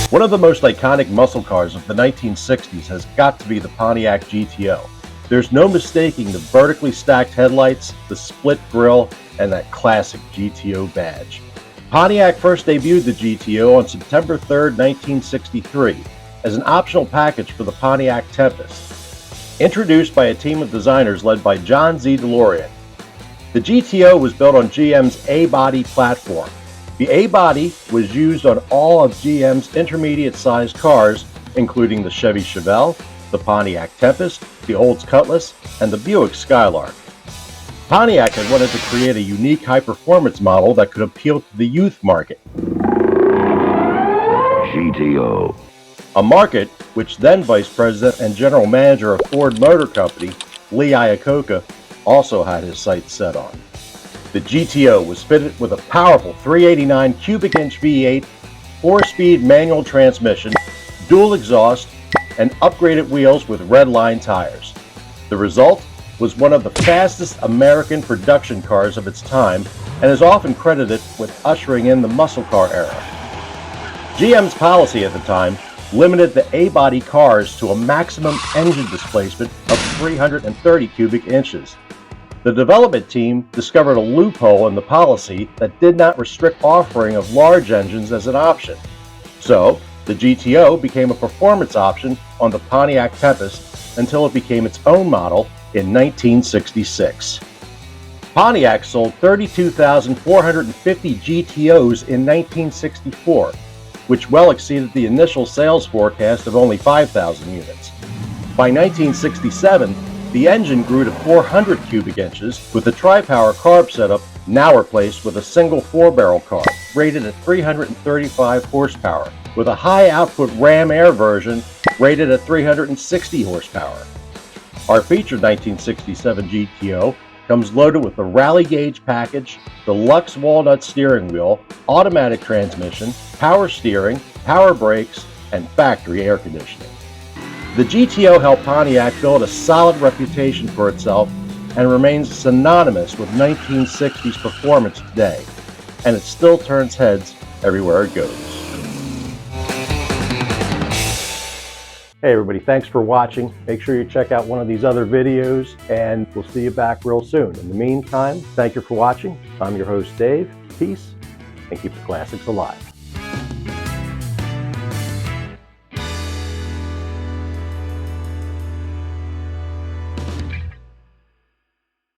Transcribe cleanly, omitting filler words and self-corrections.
One of the most iconic muscle cars of the 1960s has got to be the Pontiac GTO. There's no mistaking the vertically stacked headlights, the split grille, and that classic GTO badge. Pontiac first debuted the GTO on September 3, 1963, as an optional package for the Pontiac Tempest. Introduced by a team of designers led by John DeLorean, the GTO was built on GM's A-body platform. The A-body was used on all of GM's intermediate-sized cars, including the Chevy Chevelle, the Pontiac Tempest, the Olds Cutlass, and the Buick Skylark. Pontiac had wanted to create a unique high-performance model that could appeal to the youth market. GTO. A market which then Vice President and General Manager of Ford Motor Company, Lee Iacocca, also had his sights set on. The GTO was fitted with a powerful 389 cubic inch V8, 4-speed manual transmission, dual exhaust, and upgraded wheels with red line tires. The result was one of the fastest American production cars of its time and is often credited with ushering in the muscle car era. GM's policy at the time limited the A-body cars to a maximum engine displacement of 330 cubic inches. The development team discovered a loophole in the policy that did not restrict offering of large engines as an option. So, the GTO became a performance option on the Pontiac Tempest until it became its own model in 1966. Pontiac sold 32,450 GTOs in 1964, which well exceeded the initial sales forecast of only 5,000 units. By 1967, the engine grew to 400 cubic inches, with the tri-power carb setup now replaced with a single 4-barrel carb, rated at 335 horsepower, with a high-output Ram Air version rated at 360 horsepower. Our featured 1967 GTO comes loaded with the Rally Gauge package, deluxe walnut steering wheel, automatic transmission, power steering, power brakes, and factory air conditioning. The GTO helped Pontiac build a solid reputation for itself and remains synonymous with 1960s performance today, and it still turns heads everywhere it goes. Hey everybody, thanks for watching. Make sure you check out one of these other videos, and we'll see you back real soon. In the meantime, thank you for watching. I'm your host, Dave. Peace, and keep the classics alive.